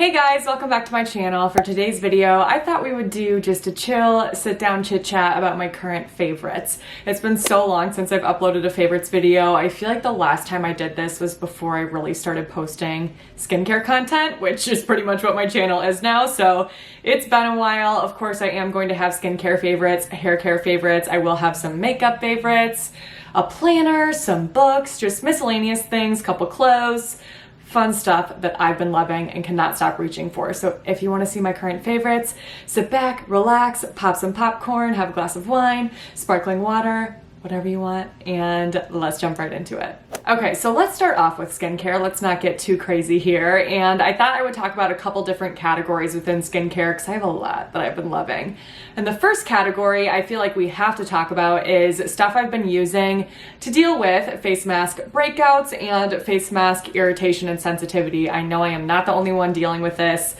Hey guys, welcome back to my channel. For today's video, I thought we would do just a chill, sit down chit chat about my current favorites. It's been so long since I've uploaded a favorites video. I feel like the last time I did this was before I really started posting skincare content, which is pretty much what my channel is now. So it's been a while. Of course, I am going to have skincare favorites, hair care favorites. I will have some makeup favorites, a planner, some books, just miscellaneous things, couple clothes. Fun stuff that I've been loving and cannot stop reaching for. So if you want to see my current favorites, sit back, relax, pop some popcorn, have a glass of wine, sparkling water, whatever you want, and let's jump right into it. Okay, so let's start off with skincare. Let's not get too crazy here. And I thought I would talk about a couple different categories within skincare because I have a lot that I've been loving. And the first category I feel like we have to talk about is stuff I've been using to deal with face mask breakouts and face mask irritation and sensitivity. I know I am not the only one dealing with this.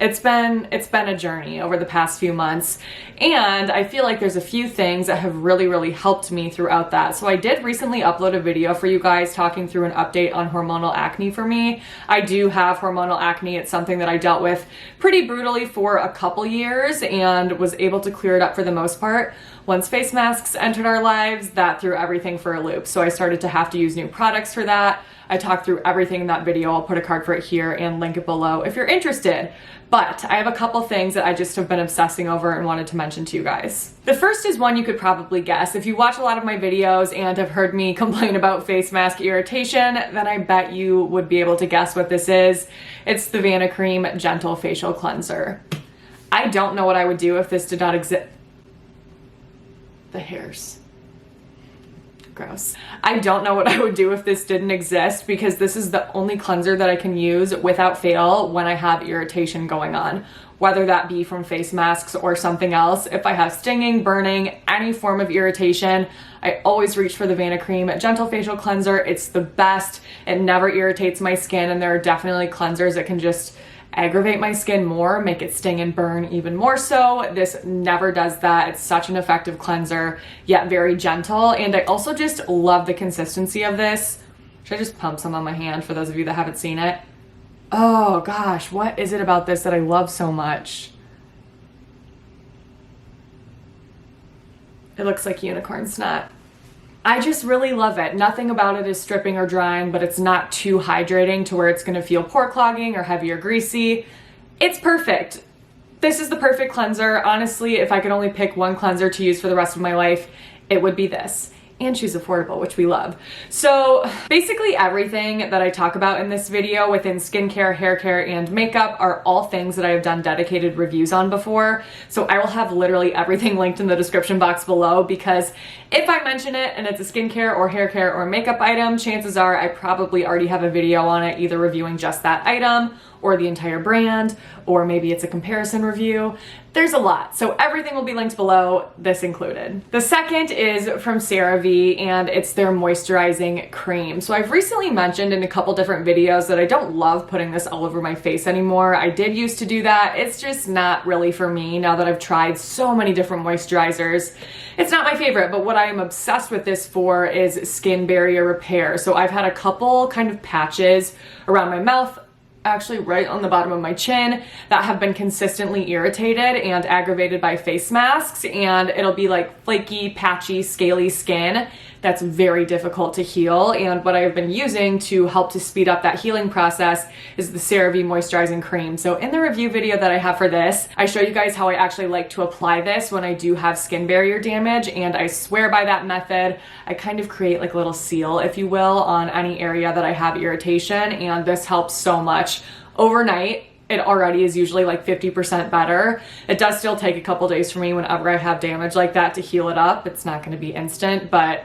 It's been a journey over the past few months, and I feel like there's a few things that have really helped me throughout that. So I did recently upload a video for you guys talking through an update on hormonal acne for me. I do have hormonal acne. It's something that I dealt with pretty brutally for a couple years and was able to clear it up for the most part. Once face masks entered our lives, that threw everything for a loop. So I started to have to use new products for that. I talked through everything in that video. I'll put a card for it here and link it below if you're interested. But I have a couple things that I just have been obsessing over and wanted to mention to you guys. The first is one you could probably guess. If you watch a lot of my videos and have heard me complain about face mask irritation, then I bet you would be able to guess what this is. It's the Vanicream Gentle Facial Cleanser. I don't know what I would do if this did not exist. The hairs. Gross. I don't know what I would do if this didn't exist because this is the only cleanser that I can use without fail when I have irritation going on, whether that be from face masks or something else. If I have stinging, burning, any form of irritation, I always reach for the Vanicream Gentle Facial Cleanser. It's the best. It never irritates my skin, and there are definitely cleansers that can just aggravate my skin more, make it sting and burn even more so. This never does that. It's such an effective cleanser, yet very gentle. And I also just love the consistency of this. Should I just pump some on my hand for those of you that haven't seen it? Oh gosh, what is it about this that I love so much? It looks like unicorn snot. I just really love it. Nothing about it is stripping or drying, but it's not too hydrating to where it's gonna feel pore clogging or heavy or greasy. It's perfect. This is the perfect cleanser. Honestly, if I could only pick one cleanser to use for the rest of my life, it would be this. And she's affordable, which we love. So basically everything that I talk about in this video within skincare, hair care, and makeup are all things that I have done dedicated reviews on before. So I will have literally everything linked in the description box below because if I mention it and it's a skincare or hair care or makeup item, chances are I probably already have a video on it, either reviewing just that item or the entire brand, or maybe it's a comparison review. There's a lot, so everything will be linked below, this included. The second is from Cerave, and it's their moisturizing cream. So I've recently mentioned in a couple different videos that I don't love putting this all over my face anymore. I did used to do that. It's just not really for me now that I've tried so many different moisturizers. It's not my favorite, but what I am obsessed with this for is skin barrier repair. So I've had a couple kind of patches around my mouth, actually right on the bottom of my chin, that have been consistently irritated and aggravated by face masks, and it'll be like flaky, patchy, scaly skin that's very difficult to heal. And what I've been using to help to speed up that healing process is the Cerave moisturizing cream. So in the review video that I have for this, I show you guys how I actually like to apply this when I do have skin barrier damage, and I swear by that method. I kind of create like a little seal, if you will, on any area that I have irritation, and this helps so much. Overnight, it already is usually like 50% better. It does still take a couple days for me whenever I have damage like that to heal it up. It's not gonna be instant, but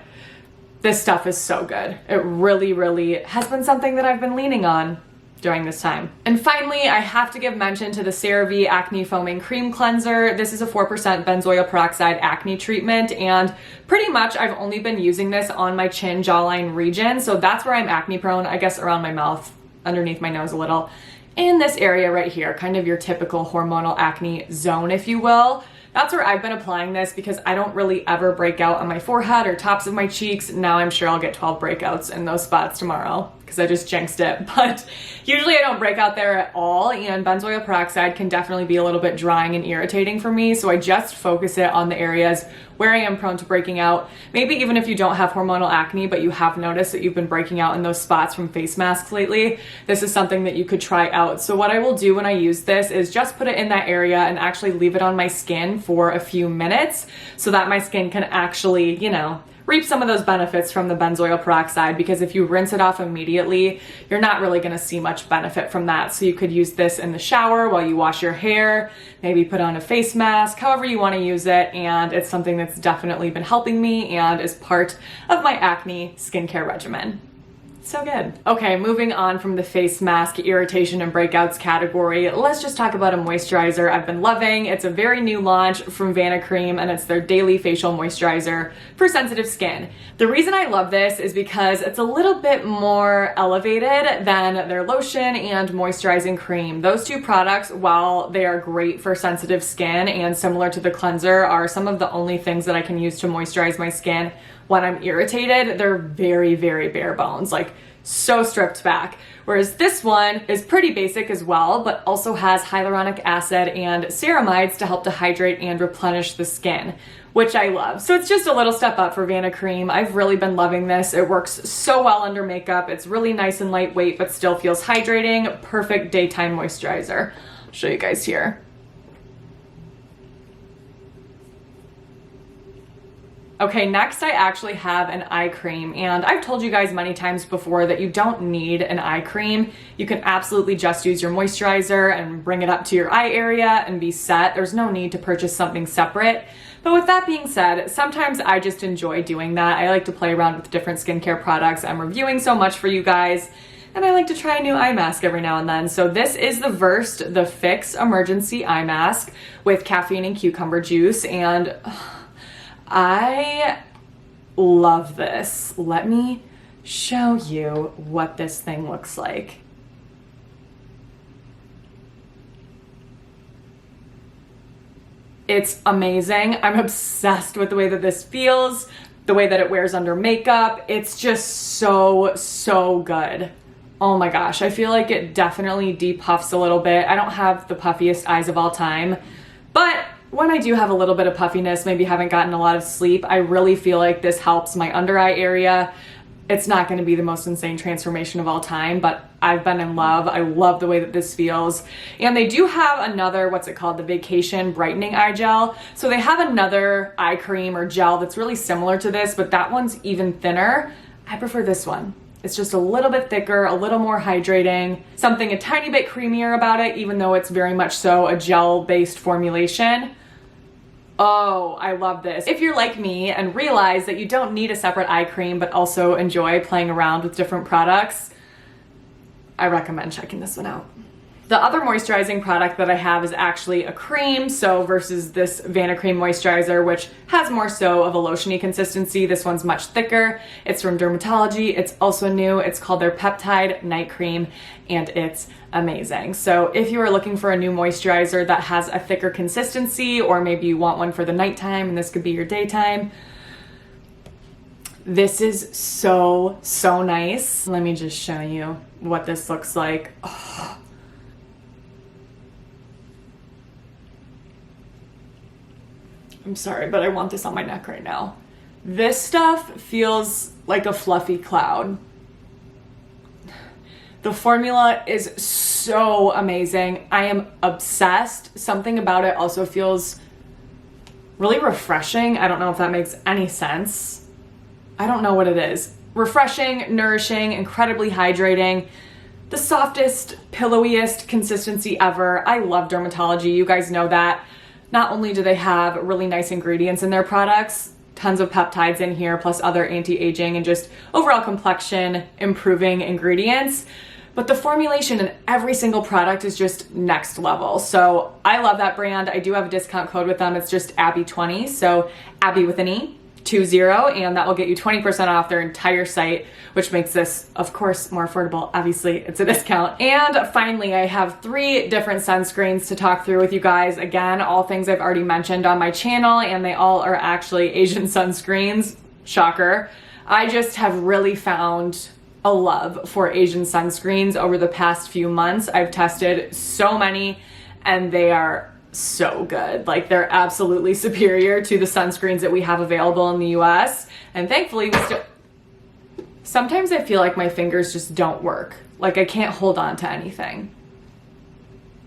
this stuff is so good. It really has been something that I've been leaning on during this time. And finally, I have to give mention to the Cerave Acne Foaming Cream Cleanser. This is a 4% benzoyl peroxide acne treatment, and pretty much I've only been using this on my chin jawline region. So that's where I'm acne prone, I guess around my mouth, underneath my nose a little. In this area right here, kind of your typical hormonal acne zone, if you will. That's where I've been applying this because I don't really ever break out on my forehead or tops of my cheeks. Now I'm sure I'll get 12 breakouts in those spots tomorrow because I just jinxed it, but usually I don't break out there at all, and benzoyl peroxide can definitely be a little bit drying and irritating for me, so I just focus it on the areas where I am prone to breaking out. Maybe even if you don't have hormonal acne, but you have noticed that you've been breaking out in those spots from face masks lately, this is something that you could try out. So what I will do when I use this is just put it in that area and actually leave it on my skin for a few minutes so that my skin can actually, you know, reap some of those benefits from the benzoyl peroxide, because if you rinse it off immediately, you're not really going to see much benefit from that. So you could use this in the shower while you wash your hair, maybe put on a face mask, however you want to use it, and it's something that's definitely been helping me and is part of my acne skincare regimen. So good. Okay, moving on from the face mask irritation and breakouts category, let's just talk about a moisturizer I've been loving. It's a very new launch from Vanicream, and it's their daily facial moisturizer for sensitive skin. The reason I love this is because it's a little bit more elevated than their lotion and moisturizing cream. Those two products, while they are great for sensitive skin and similar to the cleanser, are some of the only things that I can use to moisturize my skin when I'm irritated. They're very, very bare bones, like so stripped back. Whereas this one is pretty basic as well, but also has hyaluronic acid and ceramides to help to hydrate and replenish the skin, which I love. So it's just a little step up for Vanicream. I've really been loving this. It works so well under makeup. It's really nice and lightweight, but still feels hydrating. Perfect daytime moisturizer. I'll show you guys here. Okay, next I actually have an eye cream, and I've told you guys many times before that you don't need an eye cream. You can absolutely just use your moisturizer and bring it up to your eye area and be set. There's no need to purchase something separate. But with that being said, sometimes I just enjoy doing that. I like to play around with different skincare products. I'm reviewing so much for you guys, and I like to try a new eye mask every now and then. So this is the Versed the Fix Emergency Eye Mask with caffeine and cucumber juice, and I love this. Let me show you what this thing looks like. It's amazing. I'm obsessed with the way that this feels, the way that it wears under makeup. It's just so, so good. Oh my gosh, I feel like it definitely depuffs a little bit. I don't have the puffiest eyes of all time, but when I do have a little bit of puffiness, maybe haven't gotten a lot of sleep, I really feel like this helps my under eye area. It's not going to be the most insane transformation of all time, but I've been in love. I love the way that this feels. And they do have another, what's it called? The Vacation Brightening Eye Gel. So they have another eye cream or gel that's really similar to this, but that one's even thinner. I prefer this one. It's just a little bit thicker, a little more hydrating, something a tiny bit creamier about it, even though it's very much so a gel-based formulation. Oh, I love this. If you're like me and realize that you don't need a separate eye cream, but also enjoy playing around with different products, I recommend checking this one out. The other moisturizing product that I have is actually a cream, so versus this Vanicream moisturizer, which has more so of a lotiony consistency. This one's much thicker. It's from Dermatology. It's also new. It's called their Peptide Night Cream, and it's amazing. So if you are looking for a new moisturizer that has a thicker consistency, or maybe you want one for the nighttime and this could be your daytime, this is so, so nice. Let me just show you what this looks like. Oh. I'm sorry, but I want this on my neck right now. This stuff feels like a fluffy cloud. The formula is so amazing. I am obsessed. Something about it also feels really refreshing. I don't know if that makes any sense. I don't know what it is. Refreshing, nourishing, incredibly hydrating. The softest, pillowiest consistency ever. I love Dermatology. You guys know that. Not only do they have really nice ingredients in their products, tons of peptides in here, plus other anti-aging and just overall complexion improving ingredients, but the formulation in every single product is just next level. So I love that brand. I do have a discount code with them. It's just Abby20, so Abby with an E, 20, and that will get you 20% off their entire site, which makes this, of course, more affordable. Obviously, it's a discount. And finally, I have 3 different sunscreens to talk through with you guys. Again, all things I've already mentioned on my channel, and they all are actually Asian sunscreens. Shocker. I just have really found a love for Asian sunscreens over the past few months. I've tested so many and they are so good. Like, they're absolutely superior to the sunscreens that we have available in the US. And thankfully, sometimes I feel like my fingers just don't work. Like, I can't hold on to anything.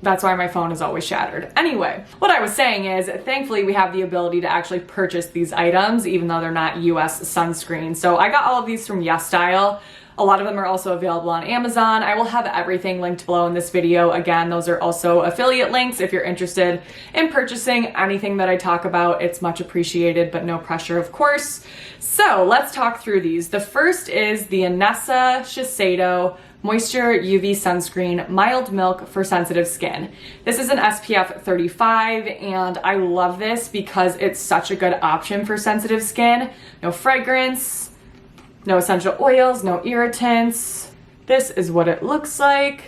That's why my phone is always shattered. Anyway, what I was saying is, thankfully we have the ability to actually purchase these items, even though they're not US sunscreen. So I got all of these from YesStyle. A lot of them are also available on Amazon. I will have everything linked below in this video. Again, those are also affiliate links if you're interested in purchasing anything that I talk about. It's much appreciated, but no pressure, of course. So let's talk through these. The first is the Anessa Shiseido Moisture UV Sunscreen Mild Milk for Sensitive Skin. This is an SPF 35 and I love this because it's such a good option for sensitive skin. No fragrance, no essential oils, no irritants. This is what it looks like.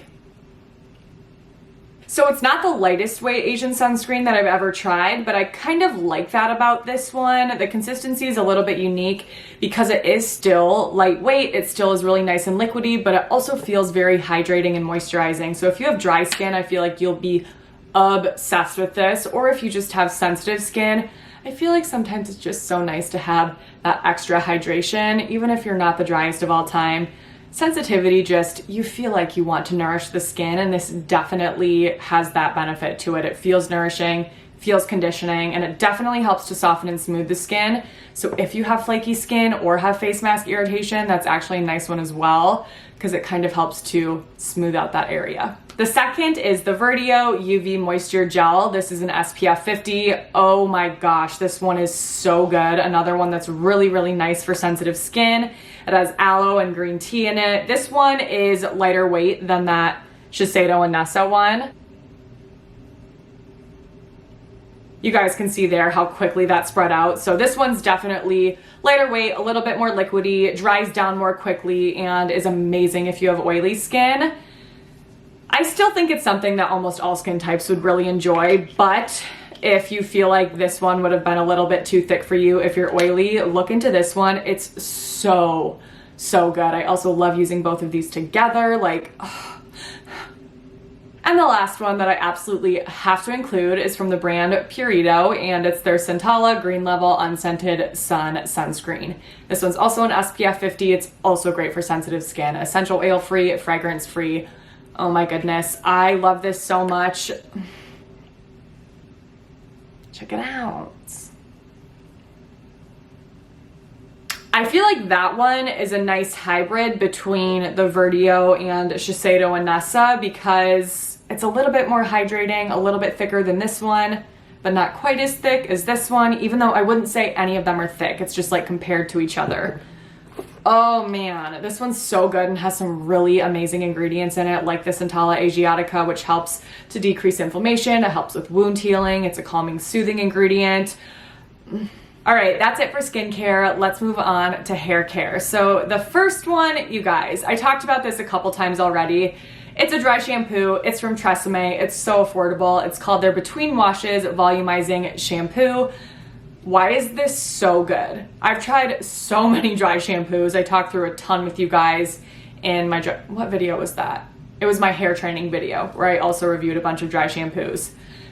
So it's not the lightest weight Asian sunscreen that I've ever tried, but I kind of like that about this one. The consistency is a little bit unique because it is still lightweight. It still is really nice and liquidy, but it also feels very hydrating and moisturizing. So if you have dry skin, I feel like you'll be obsessed with this. Or if you just have sensitive skin, I feel like sometimes it's just so nice to have that extra hydration, even if you're not the driest of all time. Sensitivity, just, you feel like you want to nourish the skin, and this definitely has that benefit to it. It feels nourishing, feels conditioning, and it definitely helps to soften and smooth the skin. So if you have flaky skin or have face mask irritation, that's actually a nice one as well, because it kind of helps to smooth out that area. The second is the Verdio UV Moisture Gel. This is an SPF 50. Oh my gosh, this one is so good. Another one that's really, really nice for sensitive skin. It has aloe and green tea in it. This one is lighter weight than that Shiseido Anessa one. You guys can see there how quickly that spread out. So this one's definitely lighter weight, a little bit more liquidy, dries down more quickly, and is amazing if you have oily skin. I still think it's something that almost all skin types would really enjoy, but if you feel like this one would have been a little bit too thick for you, if you're oily, look into this one. It's so, so good. I also love using both of these together, like, oh. And the last one that I absolutely have to include is from the brand Purito, and it's their Centella Green Level Unscented Sun Sunscreen. This one's also an SPF 50. It's also great for sensitive skin. Essential oil free, fragrance free. Oh my goodness, I love this so much. Check it out. I feel like that one is a nice hybrid between the Verdio and Shiseido Anessa because it's a little bit more hydrating, a little bit thicker than this one, but not quite as thick as this one, even though I wouldn't say any of them are thick. It's just like compared to each other. Oh man, this one's so good and has some really amazing ingredients in it, like the Centella Asiatica, which helps to decrease inflammation. It helps with wound healing. It's a calming, soothing ingredient. All right, that's it for skincare. Let's move on to hair care. So the first one, you guys, I talked about this a couple times already. It's a dry shampoo. It's from Tresemme. It's so affordable. It's called their Between Washes Volumizing Shampoo. Why is this so good? I've tried so many dry shampoos. I talked through a ton with you guys in my, what video was that? It was my hair training video where I also reviewed a bunch of dry shampoos.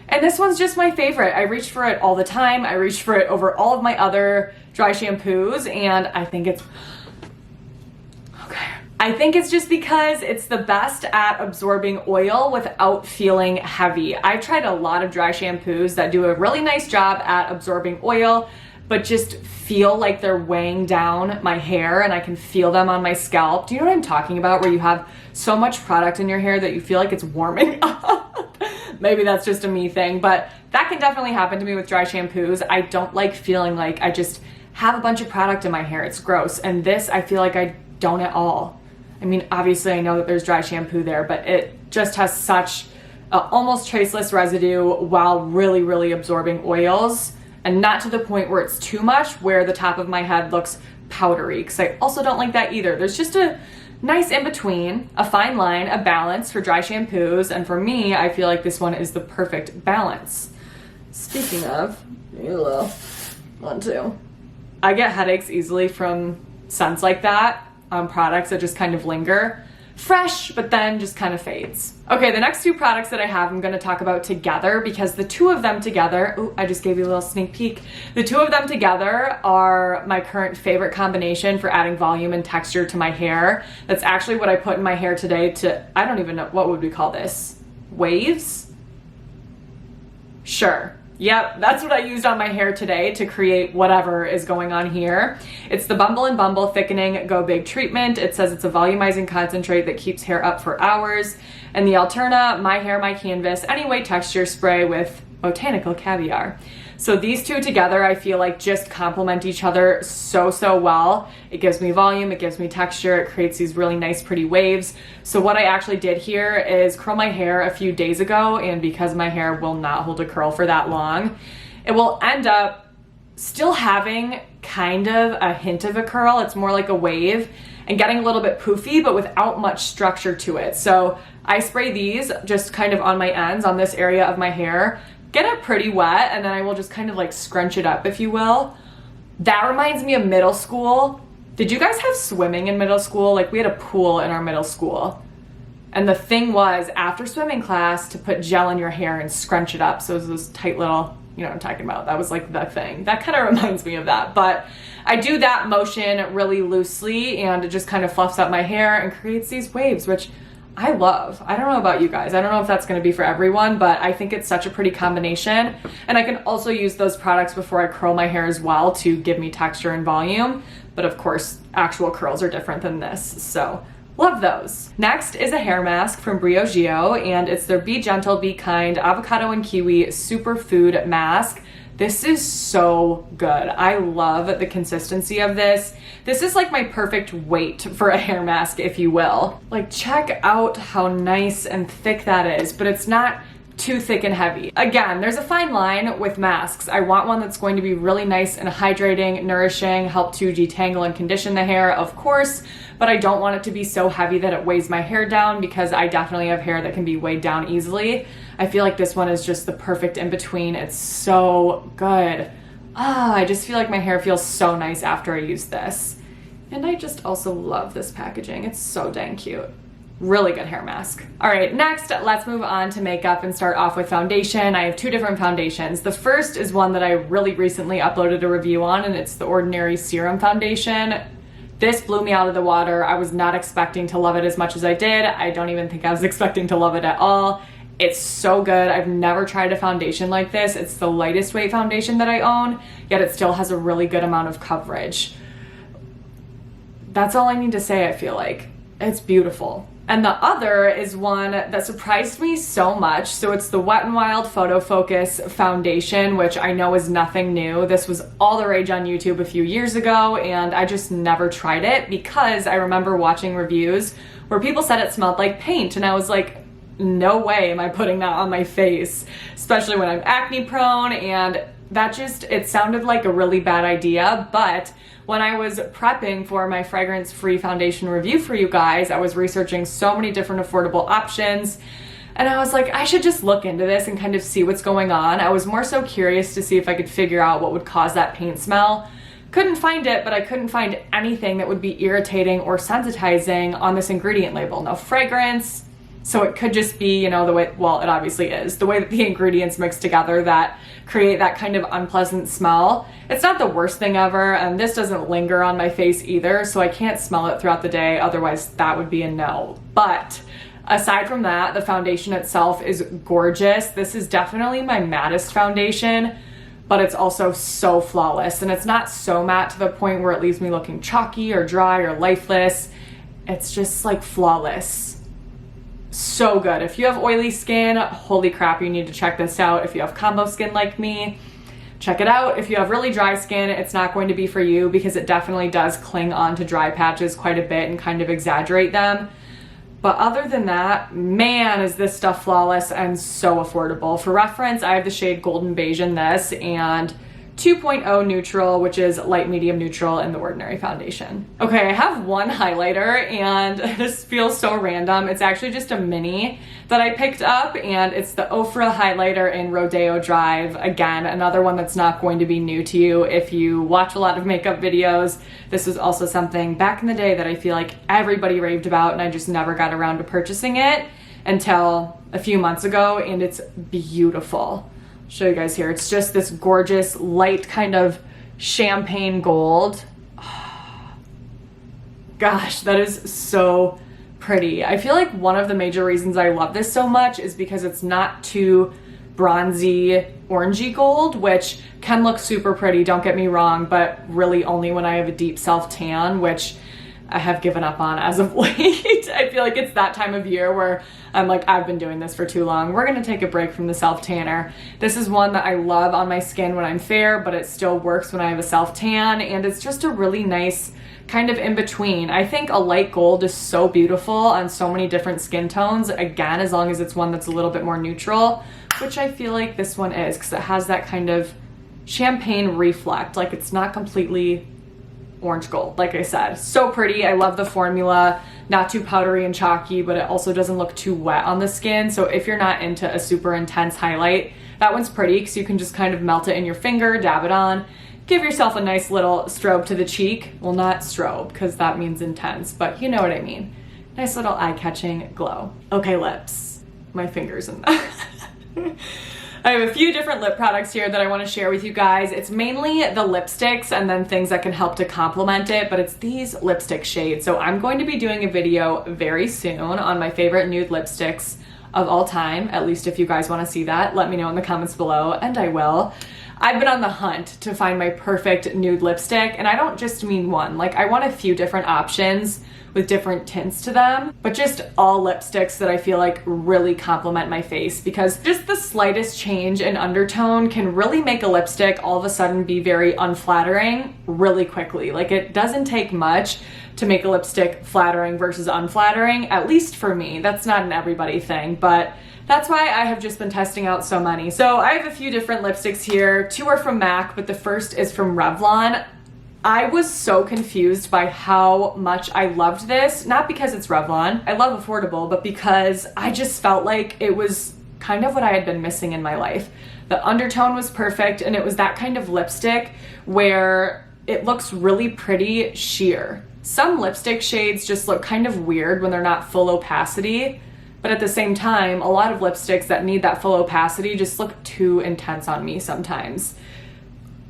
And this one's just my favorite. I reach for it all the time. I reach for it over all of my other dry shampoos, and I think it's, okay. I think it's just because it's the best at absorbing oil without feeling heavy. I've tried a lot of dry shampoos that do a really nice job at absorbing oil, but just feel like they're weighing down my hair and I can feel them on my scalp. Do you know what I'm talking about? Where you have so much product in your hair that you feel like it's warming up. Maybe that's just a me thing, but that can definitely happen to me with dry shampoos. I don't like feeling like I just have a bunch of product in my hair. It's gross. And this, I feel like I don't at all. I mean, obviously I know that there's dry shampoo there, but it just has such almost traceless residue while really, really absorbing oils, and not to the point where it's too much, where the top of my head looks powdery, because I also don't like that either. There's just a nice in between, a fine line, a balance for dry shampoos, and for me, I feel like this one is the perfect balance. Speaking of, one, two. I get headaches easily from scents like that. products that just kind of linger. Fresh, but then just kind of fades. Okay, the next two products that I have, I'm gonna talk about together because the two of them together, ooh, I just gave you a little sneak peek. The two of them together are my current favorite combination for adding volume and texture to my hair. That's actually what I put in my hair today to, I don't even know, what would we call this? Waves? Sure. Yep, that's what I used on my hair today to create whatever is going on here. It's the Bumble & Bumble Thickening Go Big Treatment. It says it's a volumizing concentrate that keeps hair up for hours. And the Alterna My Hair, My Canvas Anyway Texture Spray with Botanical Caviar. So these two together, I feel like just complement each other so well. It gives me volume, it gives me texture, it creates these really nice pretty waves. So what I actually did here is curl my hair a few days ago, and because my hair will not hold a curl for that long, it will end up still having kind of a hint of a curl. It's more like a wave and getting a little bit poofy, but without much structure to it. So I spray these just kind of on my ends, on this area of my hair, get it pretty wet, and then I will just kind of like scrunch it up, if you will. That reminds me of middle school. Did you guys have swimming in middle school? Like we had a pool in our middle school. And the thing was, after swimming class, to put gel in your hair and scrunch it up. So it was those tight little, you know what I'm talking about. That was like the thing. That kind of reminds me of that. But I do that motion really loosely, and it just kind of fluffs up my hair and creates these waves, which I love. I don't know about you guys. I don't know if that's going to be for everyone, but I think it's such a pretty combination. And I can also use those products before I curl my hair as well to give me texture and volume. But of course, actual curls are different than this. So love those. Next is a hair mask from Briogeo, and it's their Be Gentle, Be Kind Avocado and Kiwi Superfood Mask. This is so good. I love the consistency of this. This is like my perfect weight for a hair mask, if you will. Like, check out how nice and thick that is, but it's not too thick and heavy. Again, there's a fine line with masks. I want one that's going to be really nice and hydrating, nourishing, help to detangle and condition the hair, of course, but I don't want it to be so heavy that it weighs my hair down, because I definitely have hair that can be weighed down easily. I feel like this one is just the perfect in between. It's so good. I just feel like my hair feels so nice after I use this. And I just also love this packaging. It's so dang cute. Really good hair mask. All right, next, let's move on to makeup and start off with foundation. I have two different foundations. The first is one that I really recently uploaded a review on, and it's the Ordinary Serum Foundation. This blew me out of the water. I was not expecting to love it as much as I did. I don't even think I was expecting to love it at all. It's so good. I've never tried a foundation like this. It's the lightest weight foundation that I own, yet it still has a really good amount of coverage. That's all I need to say, I feel like. It's beautiful. And the other is one that surprised me so much. So it's the Wet n Wild Photo Focus Foundation, which I know is nothing new. This was all the rage on YouTube a few years ago, and I just never tried it because I remember watching reviews where people said it smelled like paint, and I was like, no way am I putting that on my face, especially when I'm acne prone, and that just, it sounded like a really bad idea. But when I was prepping for my fragrance-free foundation review for you guys, I was researching so many different affordable options, and I was like, I should just look into this and kind of see what's going on. I was more so curious to see if I could figure out what would cause that paint smell. Couldn't find it, but I couldn't find anything that would be irritating or sensitizing on this ingredient label. No fragrance. So it could just be, you know, the way, well, it obviously is, the way that the ingredients mix together that create that kind of unpleasant smell. It's not the worst thing ever, and this doesn't linger on my face either, so I can't smell it throughout the day, otherwise that would be a no. But aside from that, the foundation itself is gorgeous. This is definitely my mattest foundation, but it's also so flawless, and it's not so matte to the point where it leaves me looking chalky or dry or lifeless. It's just like flawless. So good. If you have oily skin, holy crap, you need to check this out. If you have combo skin like me, check it out. If you have really dry skin, it's not going to be for you because it definitely does cling onto dry patches quite a bit and kind of exaggerate them. But other than that, man, is this stuff flawless and so affordable. For reference, I have the shade Golden Beige in this, and 2.0 neutral, which is light medium neutral in the Ordinary foundation. Okay, I have one highlighter and this feels so random. It's actually just a mini that I picked up, and it's the Ofra highlighter in Rodeo Drive. Again, another one that's not going to be new to you if you watch a lot of makeup videos. This was also something back in the day that I feel like everybody raved about, and I just never got around to purchasing it until a few months ago, and it's beautiful. I'll show you guys here. It's just this gorgeous light kind of champagne gold. Gosh, that is so pretty. I feel like one of the major reasons I love this so much is because it's not too bronzy orangey gold, which can look super pretty, don't get me wrong, but really only when I have a deep self tan, which I have given up on as of late. I feel like it's that time of year where I'm like, I've been doing this for too long. We're gonna take a break from the self tanner. This is one that I love on my skin when I'm fair, but it still works when I have a self tan, and it's just a really nice kind of in between. I think a light gold is so beautiful on so many different skin tones, again, as long as it's one that's a little bit more neutral, which I feel like this one is, because it has that kind of champagne reflect, like it's not completely orange gold. Like I said, so pretty. I love the formula, not too powdery and chalky, but it also doesn't look too wet on the skin. So if you're not into a super intense highlight, that one's pretty because you can just kind of melt it in your finger, dab it on, give yourself a nice little strobe to the cheek. Well, not strobe because that means intense, but you know what I mean. Nice little eye-catching glow. Okay, lips. My fingers in that. I have a few different lip products here that I want to share with you guys. It's mainly the lipsticks and then things that can help to complement it, but it's these lipstick shades. So I'm going to be doing a video very soon on my favorite nude lipsticks of all time. At least if you guys want to see that, let me know in the comments below, and I will. I've been on the hunt to find my perfect nude lipstick, and I don't just mean one. Like, I want a few different options with different tints to them, but just all lipsticks that I feel like really complement my face, because just the slightest change in undertone can really make a lipstick all of a sudden be very unflattering really quickly. Like, it doesn't take much to make a lipstick flattering versus unflattering, at least for me. That's not an everybody thing, but that's why I have just been testing out so many. So I have a few different lipsticks here. Two are from MAC, but the first is from Revlon. I was so confused by how much I loved this, not because it's Revlon, I love affordable, but because I just felt like it was kind of what I had been missing in my life. The undertone was perfect, and it was that kind of lipstick where it looks really pretty sheer. Some lipstick shades just look kind of weird when they're not full opacity, but at the same time, a lot of lipsticks that need that full opacity just look too intense on me sometimes.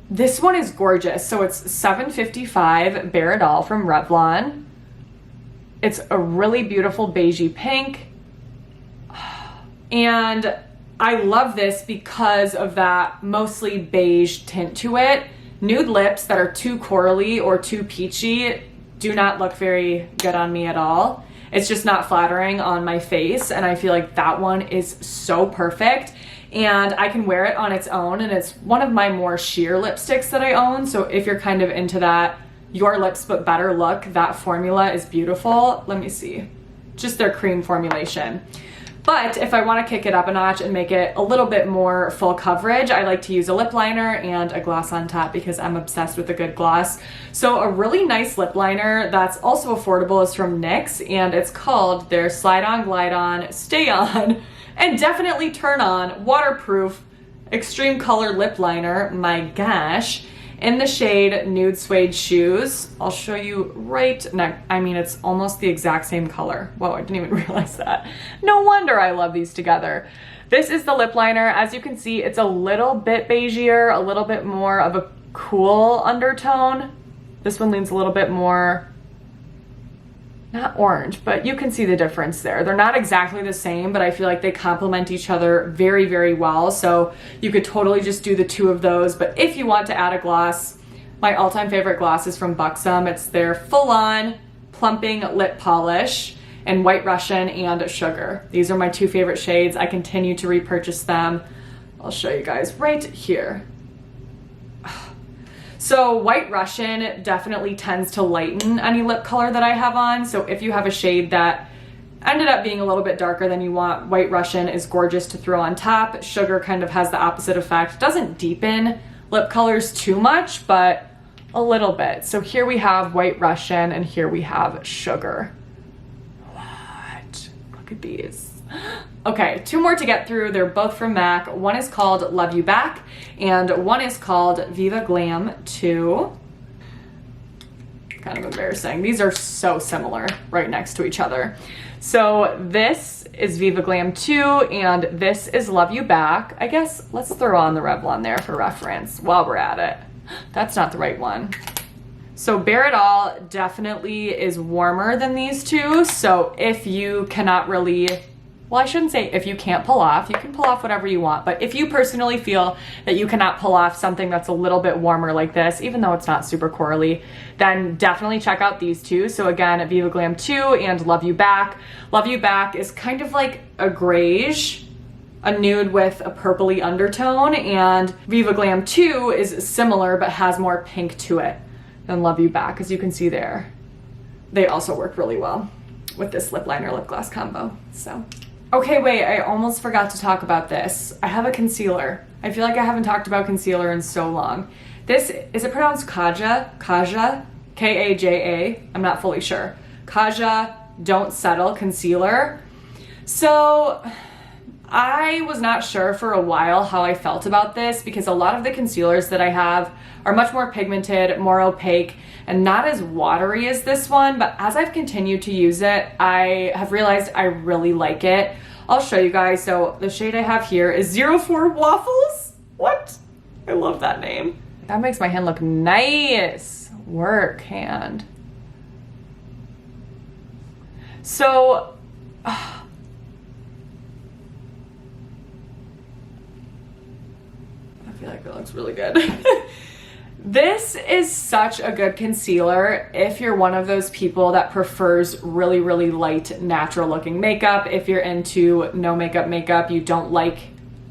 This one is gorgeous. So it's $7.55 Bare Doll from Revlon. It's a really beautiful beigey pink. And I love this because of that mostly beige tint to it. Nude lips that are too corally or too peachy do not look very good on me at all. It's just not flattering on my face, and I feel like that one is so perfect. And I can wear it on its own, and it's one of my more sheer lipsticks that I own. So if you're kind of into that your lips but better look, that formula is beautiful. Let me see, just their cream formulation. But if I want to kick it up a notch and make it a little bit more full coverage, I like to use a lip liner and a gloss on top because I'm obsessed with a good gloss. So a really nice lip liner that's also affordable is from NYX, and it's called their Slide On, Glide On, Stay On, and Definitely Turn On Waterproof Extreme Color Lip Liner. My gosh. In the shade Nude Suede Shoes. I'll show you right now. I mean, it's almost the exact same color. Whoa, I didn't even realize that. No wonder I love these together. This is the lip liner. As you can see, it's a little bit beigier, a little bit more of a cool undertone. This one leans a little bit more, not orange, but you can see the difference there. They're not exactly the same, but I feel like they complement each other very, very well. So you could totally just do the two of those. But if you want to add a gloss, my all-time favorite gloss is from Buxom. It's their Full-On Plumping Lip Polish in White Russian and Sugar. These are my two favorite shades. I continue to repurchase them. I'll show you guys right here. So White Russian definitely tends to lighten any lip color that I have on. So if you have a shade that ended up being a little bit darker than you want, White Russian is gorgeous to throw on top. Sugar kind of has the opposite effect. Doesn't deepen lip colors too much, but a little bit. So here we have White Russian and here we have Sugar. What? Look at these. Okay, 2 more to get through. They're both from MAC. One is called Love You Back and one is called Viva Glam 2. Kind of embarrassing. These are so similar right next to each other. So this is Viva Glam 2 and this is Love You Back. I guess let's throw on the Revlon there for reference while we're at it. That's not the right one. So Bare It All definitely is warmer than these two. So if you cannot really, well, I shouldn't say if you can't pull off, you can pull off whatever you want, but if you personally feel that you cannot pull off something that's a little bit warmer like this, even though it's not super corally, then definitely check out these two. So again, Viva Glam 2 and Love You Back. Love You Back is kind of like a grayish, a nude with a purpley undertone, and Viva Glam 2 is similar but has more pink to it than Love You Back, as you can see there. They also work really well with this lip liner lip gloss combo. So okay, wait, I almost forgot to talk about this. I have a concealer. I feel like I haven't talked about concealer in so long. This, is it pronounced Kaja? Kaja? K-A-J-A? I'm not fully sure. Kaja Don't Settle Concealer. So I was not sure for a while how I felt about this because a lot of the concealers that I have are much more pigmented, more opaque, and not as watery as this one, but as I've continued to use it, I have realized I really like it. I'll show you guys. So the shade I have here is 04 Waffles. What? I love that name. That makes my hand look nice. Work hand. So, I feel like it looks really good. This is such a good concealer if you're one of those people that prefers really, really light, natural looking makeup. If you're into no makeup, you don't like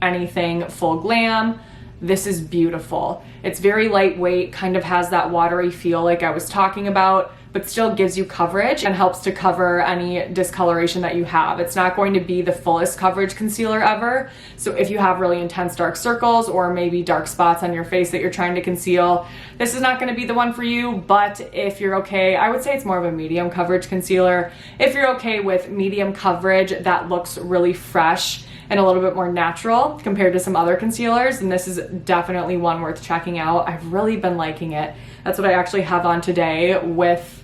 anything full glam, this is beautiful. It's very lightweight, kind of has that watery feel like I was talking about, but still gives you coverage and helps to cover any discoloration that you have. It's not going to be the fullest coverage concealer ever. So if you have really intense dark circles or maybe dark spots on your face that you're trying to conceal, this is not gonna be the one for you. But if you're okay, I would say it's more of a medium coverage concealer. If you're okay with medium coverage that looks really fresh and a little bit more natural compared to some other concealers, and this is definitely one worth checking out. I've really been liking it. That's what I actually have on today with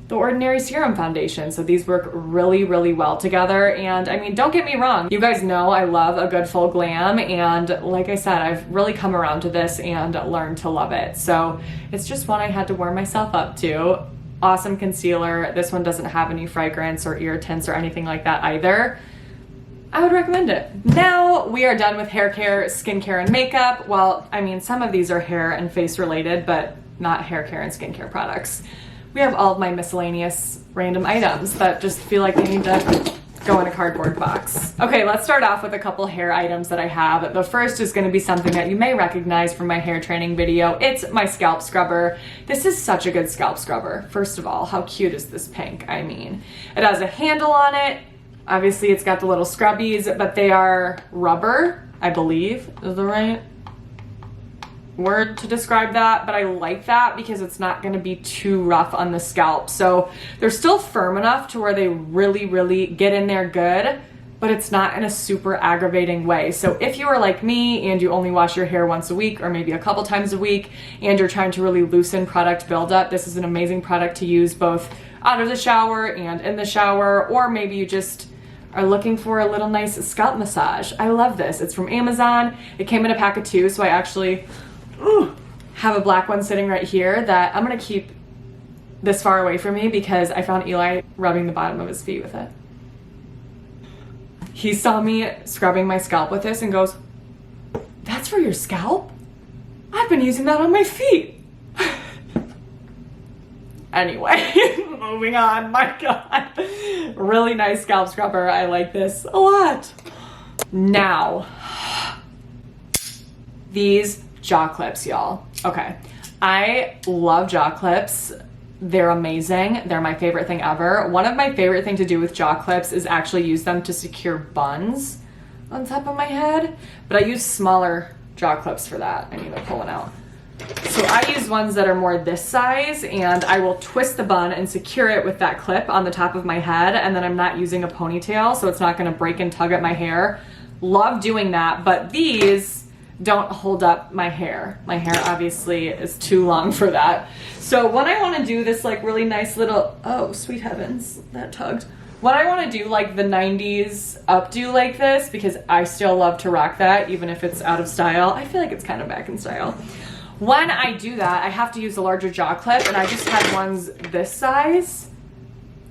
the Ordinary Serum Foundation. So these work really, really well together. And I mean, don't get me wrong. You guys know I love a good full glam. And like I said, I've really come around to this and learned to love it. So it's just one I had to warm myself up to. Awesome concealer. This one doesn't have any fragrance or irritants or anything like that either. I would recommend it. Now we are done with hair care, skincare, and makeup. Well, I mean, some of these are hair and face related, but not hair care and skincare products. We have all of my miscellaneous random items that just feel like they need to go in a cardboard box. Okay, let's start off with a couple hair items that I have. The first is gonna be something that you may recognize from my hair training video. It's my scalp scrubber. This is such a good scalp scrubber. First of all, how cute is this pink? I mean, it has a handle on it. Obviously it's got the little scrubbies, but they are rubber, I believe, is the right word to describe that, but I like that because it's not going to be too rough on the scalp. So they're still firm enough to where they really, really get in there good, but it's not in a super aggravating way. So if you are like me and you only wash your hair once a week or maybe a couple times a week and you're trying to really loosen product buildup, this is an amazing product to use both out of the shower and in the shower, or maybe you just are looking for a little nice scalp massage. I love this. It's from Amazon. It came in a pack of 2, so I actually have a black one sitting right here that I'm gonna keep this far away from me because I found Eli rubbing the bottom of his feet with it. He saw me scrubbing my scalp with this and goes, "That's for your scalp? I've been using that on my feet." Anyway, moving on. My God, really nice scalp scrubber. I like this a lot. Now, these jaw clips, y'all. Okay, I love jaw clips. They're amazing. They're my favorite thing ever. One of my favorite things to do with jaw clips is actually use them to secure buns on top of my head, but I use smaller jaw clips for that. I need to pull one out. So I use ones that are more this size, and I will twist the bun and secure it with that clip on the top of my head, and then I'm not using a ponytail, so it's not gonna break and tug at my hair. Love doing that, but these don't hold up my hair. My hair obviously is too long for that. So when I wanna do this like really nice little, oh sweet heavens, that tugged. When I wanna do like the 90s updo like this, because I still love to rock that, even if it's out of style, I feel like it's kind of back in style. When I do that, I have to use a larger jaw clip, and I just had ones this size.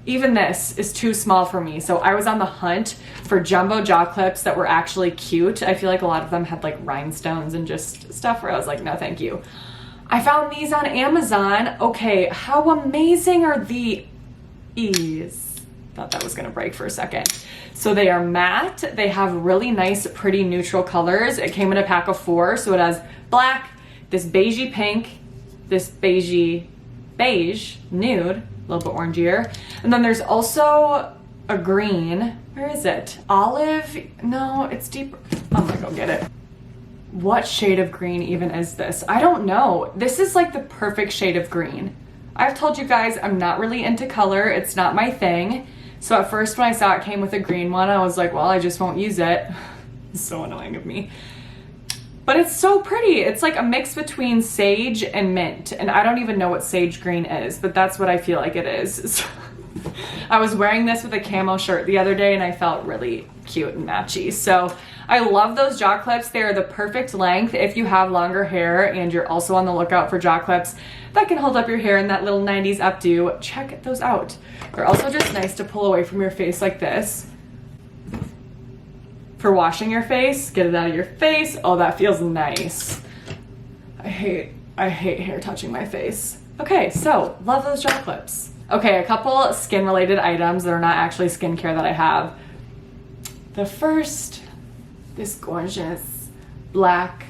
Even this is too small for me. So I was on the hunt for jumbo jaw clips that were actually cute. I feel like a lot of them had like rhinestones and just stuff where I was like, no, thank you. I found these on Amazon. Okay, how amazing are these? Thought that was gonna break for a second. So they are matte. They have really nice, pretty neutral colors. It came in a pack of 4, so it has black, this beigey pink, this beige nude, a little bit orangier. And then there's also a green. Where is it? Olive? No, it's deeper. I'm gonna go get it. What shade of green even is this? I don't know. This is like the perfect shade of green. I've told you guys I'm not really into color. It's not my thing. So at first when I saw it came with a green one, I was like, well, I just won't use it. It's so annoying of me. But it's so pretty. It's like a mix between sage and mint. And I don't even know what sage green is, but that's what I feel like it is. I was wearing this with a camo shirt the other day and I felt really cute and matchy. So I love those jaw clips. They are the perfect length if you have longer hair and you're also on the lookout for jaw clips that can hold up your hair in that little 90s updo. Check those out. They're also just nice to pull away from your face like this. For washing your face, get it out of your face. Oh, that feels nice. I hate hair touching my face. Okay, so love those jaw clips. Okay, a couple skin related items that are not actually skincare that I have. The first, this gorgeous black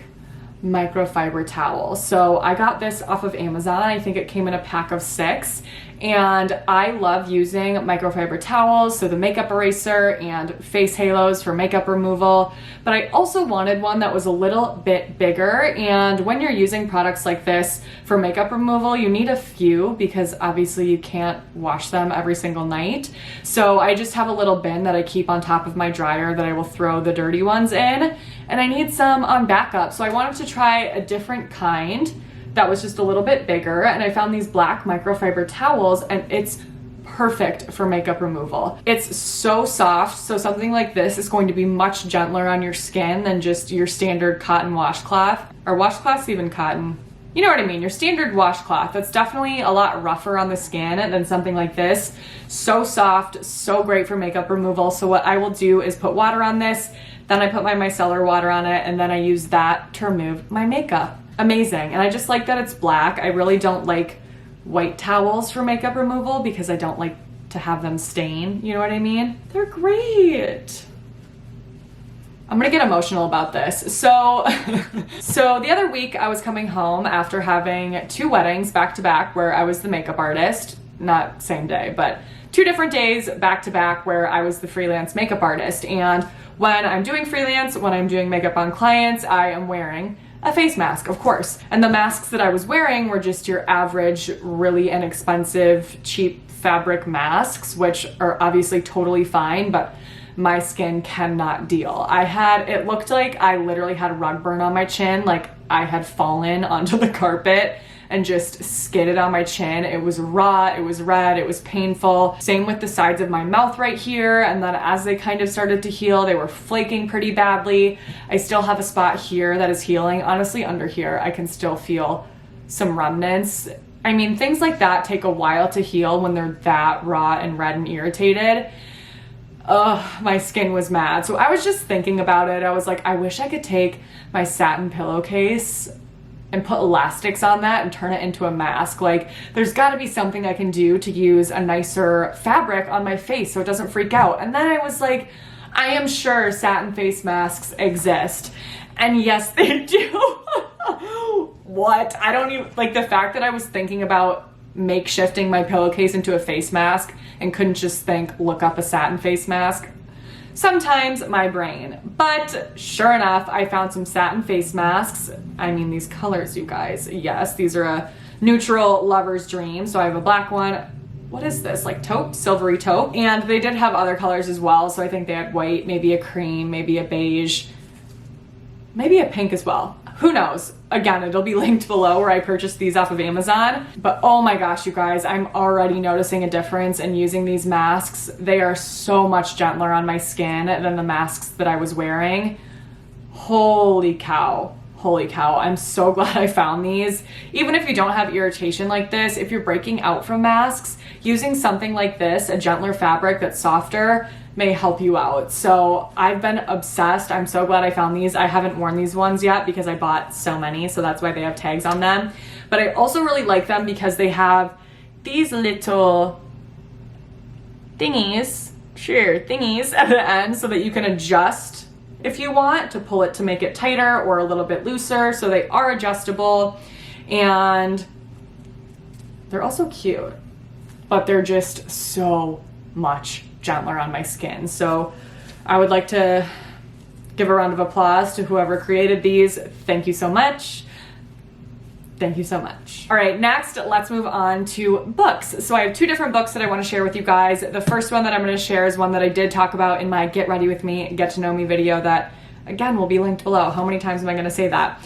microfiber towel. So I got this off of Amazon. I think it came in a pack of 6. And I love using microfiber towels, so the makeup eraser and face halos for makeup removal. But I also wanted one that was a little bit bigger. And when you're using products like this for makeup removal, you need a few because obviously you can't wash them every single night. So I just have a little bin that I keep on top of my dryer that I will throw the dirty ones in. And I need some on backup. So I wanted to try a different kind that was just a little bit bigger, and I found these black microfiber towels, and it's perfect for makeup removal. It's so soft, so something like this is going to be much gentler on your skin than just your standard cotton washcloth. Or washcloth's even cotton. You know what I mean, your standard washcloth. That's definitely a lot rougher on the skin than something like this. So soft, so great for makeup removal. So what I will do is put water on this, then I put my micellar water on it, and then I use that to remove my makeup. Amazing. And I just like that it's black. I really don't like white towels for makeup removal because I don't like to have them stain. You know what I mean? They're great. I'm gonna get emotional about this. So the other week I was coming home after having 2 weddings back to back where I was the makeup artist. Not same day, but 2 different days back to back where I was the freelance makeup artist. And when I'm doing freelance, when I'm doing makeup on clients, I am wearing a face mask, of course. And the masks that I was wearing were just your average, really inexpensive, cheap fabric masks, which are obviously totally fine, but my skin cannot deal. It looked like I literally had rug burn on my chin, like I had fallen onto the carpet and just skidded on my chin. It was raw, it was red, it was painful. Same with the sides of my mouth right here. And then as they kind of started to heal, they were flaking pretty badly. I still have a spot here that is healing. Honestly, under here, I can still feel some remnants. I mean, things like that take a while to heal when they're that raw and red and irritated. Ugh, my skin was mad. So I was just thinking about it. I was like, I wish I could take my satin pillowcase and put elastics on that and turn it into a mask. Like, there's gotta be something I can do to use a nicer fabric on my face so it doesn't freak out. And then I was like, I am sure satin face masks exist. And yes, they do. What? I don't even, like, the fact that I was thinking about makeshifting my pillowcase into a face mask and couldn't just look up a satin face mask. sometimes my brain. But sure enough, I found some satin face masks. I mean, these colors, you guys. Yes, these are a neutral lover's dream. So I have a black one. What is this? Like taupe, silvery taupe. And they did have other colors as well. So I think they had white, maybe a cream, maybe a beige, maybe a pink as well. Who knows? Again, it'll be linked below where I purchased these off of Amazon. But oh my gosh, you guys, I'm already noticing a difference in using these masks. They are so much gentler on my skin than the masks that I was wearing. Holy cow. Holy cow. I'm so glad I found these. Even if you don't have irritation like this, if you're breaking out from masks, using something like this, a gentler fabric that's softer, may help you out. So I've been obsessed. I'm so glad I found these. I haven't worn these ones yet because I bought so many, so that's why they have tags on them. But I also really like them because they have these little thingies at the end so that you can adjust if you want to pull it to make it tighter or a little bit looser. So they are adjustable and they're also cute, but they're just so much gentler on my skin. So I would like to give a round of applause to whoever created these. Thank you so much. Thank you so much. All right, next, let's move on to books. So I have two different books that I want to share with you guys. The first one that I'm going to share is one that I did talk about in my Get Ready With Me, Get to Know Me video that, again, will be linked below. How many times am I going to say that?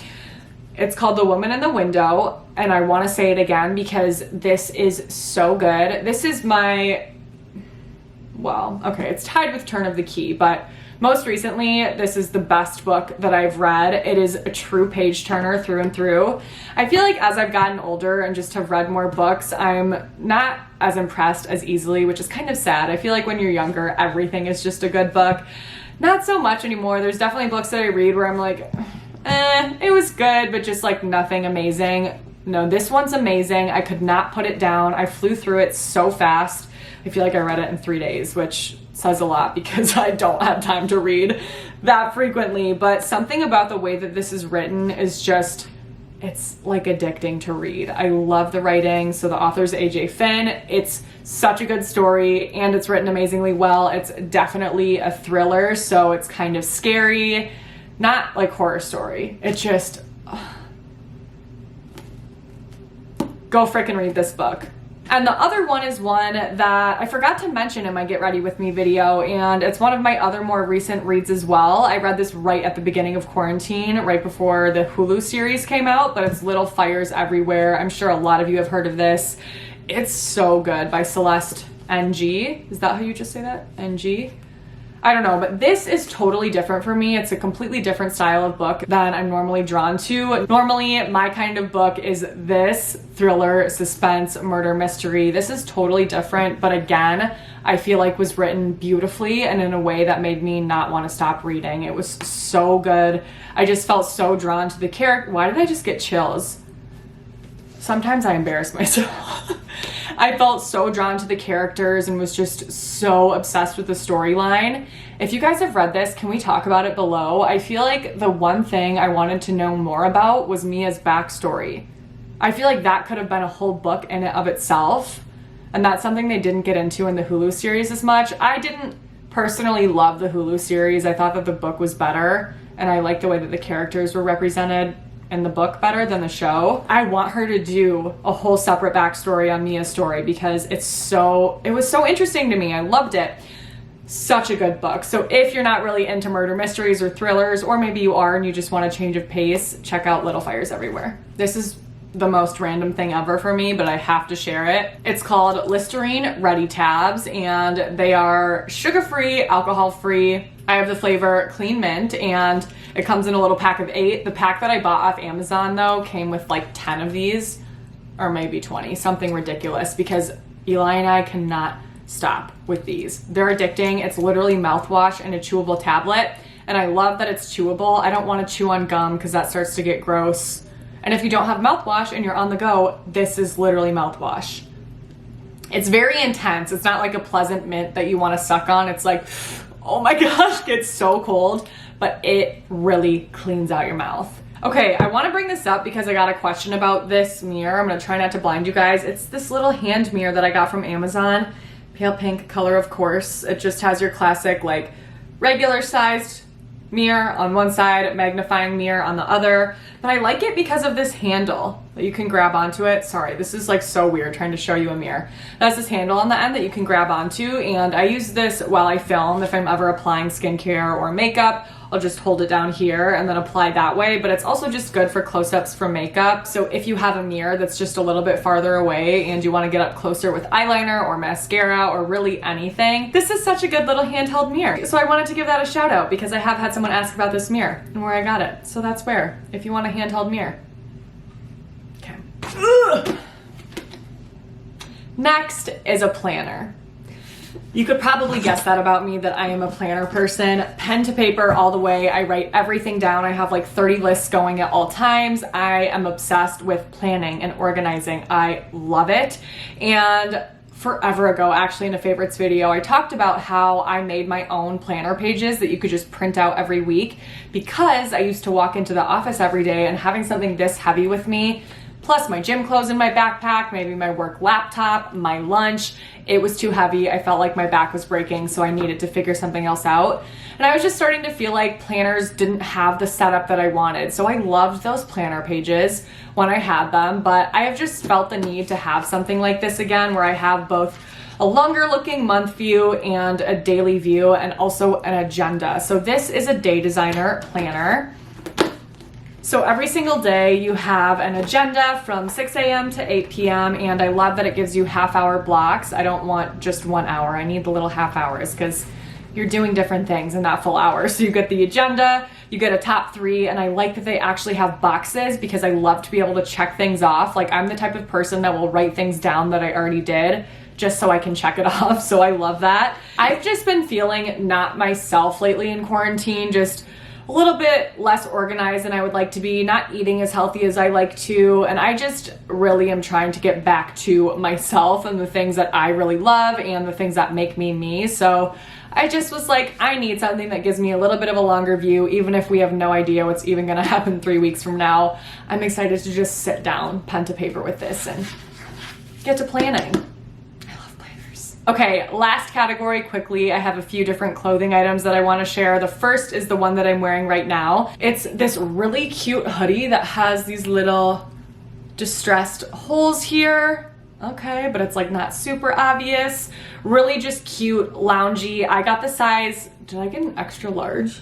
It's called The Woman in the Window, and I want to say it again because this is so good. This is my, well, okay, it's tied with Turn of the Key, but most recently, this is the best book that I've read. It is a true page turner through and through. I feel like as I've gotten older and just have read more books, I'm not as impressed as easily, which is kind of sad. I feel like when you're younger, everything is just a good book. Not so much anymore. There's definitely books that I read where I'm like, it was good, but just like nothing amazing. No, this one's amazing. I could not put it down. I flew through it so fast. I feel like I read it in 3 days, which says a lot because I don't have time to read that frequently. But something about the way that this is written is just, it's like addicting to read. I love the writing. So the author's AJ Finn. It's such a good story and it's written amazingly well. It's definitely a thriller, so it's kind of scary, not like horror story. It's just, go frickin' read this book. And the other one is one that I forgot to mention in my Get Ready With Me video, and it's one of my other more recent reads as well. I read this right at the beginning of quarantine, right before the Hulu series came out, but it's Little Fires Everywhere. I'm sure a lot of you have heard of this. It's so good, by Celeste NG. Is that how you just say that? NG? I don't know, but this is totally different for me. It's a completely different style of book than I'm normally drawn to. Normally, my kind of book is this thriller, suspense, murder mystery. This is totally different, but again, I feel like was written beautifully and in a way that made me not want to stop reading. It was so good. I just felt so drawn to the character. Why did I just get chills? Sometimes I embarrass myself. I felt so drawn to the characters and was just so obsessed with the storyline. If you guys have read this, can we talk about it below? I feel like the one thing I wanted to know more about was Mia's backstory. I feel like that could have been a whole book in and of itself, and that's something they didn't get into in the Hulu series as much. I didn't personally love the Hulu series. I thought that the book was better, and I liked the way that the characters were represented in the book better than the show. I want her to do a whole separate backstory on Mia's story because it was so interesting to me. I loved it. Such a good book. So if you're not really into murder mysteries or thrillers, or maybe you are and you just want a change of pace, check out Little Fires Everywhere. This is the most random thing ever for me, but I have to share it. It's called Listerine Ready Tabs, and they are sugar-free, alcohol-free. I have the flavor Clean Mint, and it comes in a little pack of 8. The pack that I bought off Amazon, though, came with like 10 of these, or maybe 20, something ridiculous, because Eli and I cannot stop with these. They're addicting. It's literally mouthwash and a chewable tablet, and I love that it's chewable. I don't want to chew on gum because that starts to get gross. And if you don't have mouthwash and you're on the go, this is literally mouthwash. It's very intense. It's not like a pleasant mint that you want to suck on. It's like, oh my gosh, it's so cold, but it really cleans out your mouth. Okay, I want to bring this up because I got a question about this mirror. I'm going to try not to blind you guys. It's this little hand mirror that I got from Amazon. Pale pink color, of course. It just has your classic like regular sized mirror on one side, magnifying mirror on the other. But I like it because of this handle that you can grab onto it. Sorry, this is like so weird trying to show you a mirror. That's this handle on the end that you can grab onto, and I use this while I film. If I'm ever applying skincare or makeup, I'll just hold it down here and then apply that way, but it's also just good for close-ups for makeup. So if you have a mirror that's just a little bit farther away and you want to get up closer with eyeliner or mascara or really anything, this is such a good little handheld mirror. So I wanted to give that a shout out because I have had someone ask about this mirror and where I got it. So that's where, if you want a handheld mirror. Okay. Ugh. Next is a planner. You could probably guess that about me, that I am a planner person. Pen to paper all the way. I write everything down. I have like 30 lists going at all times. I am obsessed with planning and organizing. I love it. And forever ago, actually in a favorites video, I talked about how I made my own planner pages that you could just print out every week, because I used to walk into the office every day and having something this heavy with me, plus my gym clothes in my backpack, maybe my work laptop, my lunch, it was too heavy. I felt like my back was breaking, so I needed to figure something else out. And I was just starting to feel like planners didn't have the setup that I wanted. So I loved those planner pages when I had them, but I have just felt the need to have something like this again, where I have both a longer looking month view and a daily view, and also an agenda. So this is a day designer planner. So every single day you have an agenda from 6 a.m. to 8 p.m. and I love that it gives you half-hour blocks. I don't want just 1 hour. I need the little half hours because you're doing different things in that full hour. So you get the agenda, you get a top 3, and I like that they actually have boxes because I love to be able to check things off. Like, I'm the type of person that will write things down that I already did just so I can check it off. So I love that. I've just been feeling not myself lately in quarantine, just a little bit less organized than I would like to be, not eating as healthy as I like to, and I just really am trying to get back to myself and the things that I really love and the things that make me me. So I just was like, I need something that gives me a little bit of a longer view, even if we have no idea what's even gonna happen 3 weeks from now. I'm excited to just sit down, pen to paper with this and get to planning. Okay, last category quickly. I have a few different clothing items that I want to share. The first is the one that I'm wearing right now. It's this really cute hoodie that has these little distressed holes here. Okay, but it's like not super obvious. Really just cute, loungy. I got the size, did I get an extra large?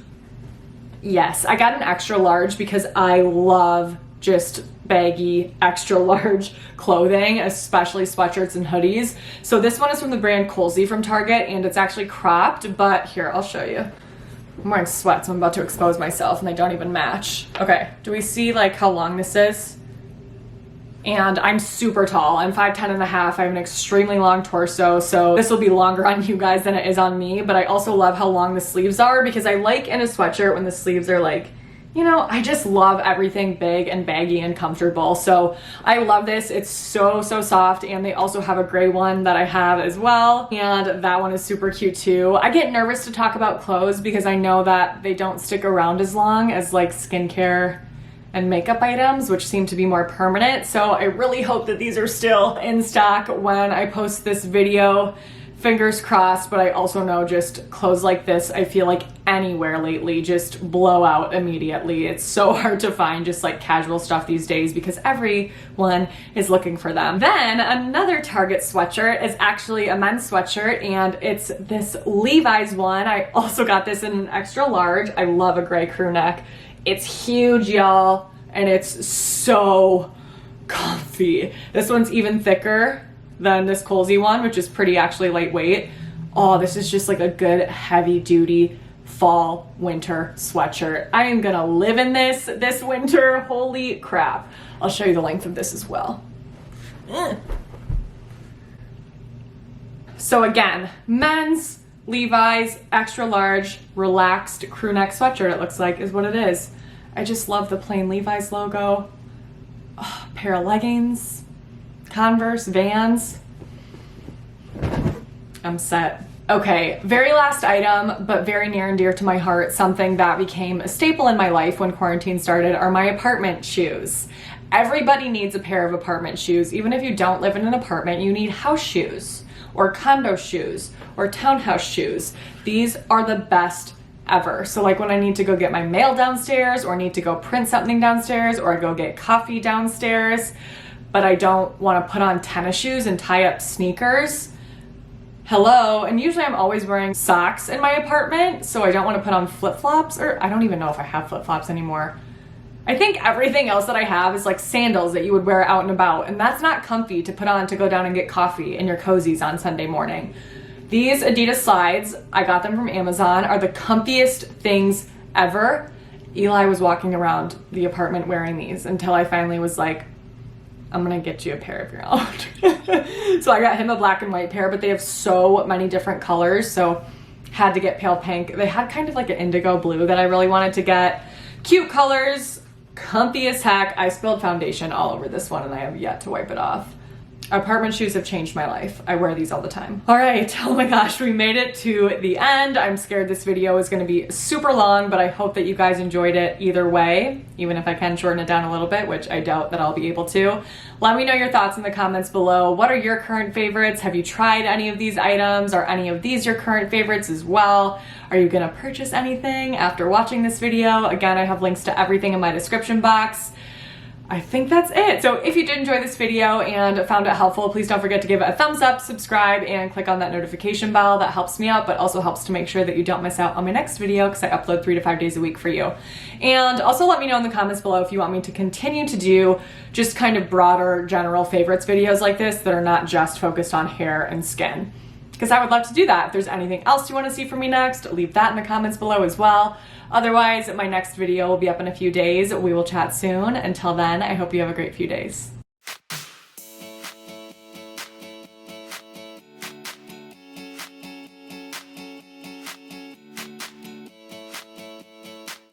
Yes, I got an extra large because I love just baggy, extra large clothing, especially sweatshirts and hoodies. So this one is from the brand Cozy from Target, and it's actually cropped, but here, I'll show you. I'm wearing sweats, so I'm about to expose myself, and they don't even match. Okay, do we see like how long this is? And I'm super tall. I'm 5'10" and a half. I have an extremely long torso, so this will be longer on you guys than it is on me, but I also love how long the sleeves are, because I like in a sweatshirt when the sleeves are like, you know, I just love everything big and baggy and comfortable. So I love this. It's so soft, and they also have a gray one that I have as well, and that one is super cute too. I get nervous to talk about clothes because I know that they don't stick around as long as like skincare and makeup items, which seem to be more permanent. So I really hope that these are still in stock when I post this video. Fingers crossed, but I also know just clothes like this, I feel like anywhere lately just blow out immediately. It's so hard to find just like casual stuff these days because everyone is looking for them. Then another Target sweatshirt is actually a men's sweatshirt, and it's this Levi's one. I also got this in an extra large. I love a gray crew neck. It's huge, y'all, and it's so comfy. This one's even thicker than this Cozy one, which is pretty actually lightweight. Oh, this is just like a good heavy duty fall winter sweatshirt. I am gonna live in this winter. Holy crap. I'll show you the length of this as well. So again, men's Levi's extra large relaxed crew neck sweatshirt, it looks like, is what it is. I just love the plain Levi's logo. Oh, pair of leggings, Converse, Vans. I'm set. Okay, very last item, but very near and dear to my heart, something that became a staple in my life when quarantine started, are my apartment shoes. Everybody needs a pair of apartment shoes. Even if you don't live in an apartment, you need house shoes or condo shoes or townhouse shoes. These are the best ever. So like when I need to go get my mail downstairs, or need to go print something downstairs, or go get coffee downstairs, but I don't want to put on tennis shoes and tie up sneakers. Hello. And usually I'm always wearing socks in my apartment, so I don't want to put on flip-flops, or I don't even know if I have flip-flops anymore. I think everything else that I have is like sandals that you would wear out and about, and that's not comfy to put on to go down and get coffee in your cozies on Sunday morning. These Adidas slides, I got them from Amazon, are the comfiest things ever. Eli was walking around the apartment wearing these until I finally was like, I'm gonna get you a pair of your own. So I got him a black and white pair, but they have so many different colors, so had to get pale pink. They had kind of like an indigo blue that I really wanted to get. Cute colors, comfy as heck. I spilled foundation all over this one and I have yet to wipe it off. Apartment shoes have changed my life. I wear these all the time. All right, oh my gosh, we made it to the end. I'm scared this video is gonna be super long, but I hope that you guys enjoyed it either way, even if I can shorten it down a little bit, which I doubt that I'll be able to. Let me know your thoughts in the comments below. What are your current favorites? Have you tried any of these items? Are any of these your current favorites as well? Are you gonna purchase anything after watching this video? Again, I have links to everything in my description box. I think that's it. So if you did enjoy this video and found it helpful, please don't forget to give it a thumbs up, subscribe, and click on that notification bell. That helps me out, but also helps to make sure that you don't miss out on my next video, because I upload 3 to 5 days a week for you. And also let me know in the comments below if you want me to continue to do just kind of broader general favorites videos like this that are not just focused on hair and skin, because I would love to do that. If there's anything else you want to see from me next, leave that in the comments below as well. Otherwise, my next video will be up in a few days. We will chat soon. Until then, I hope you have a great few days.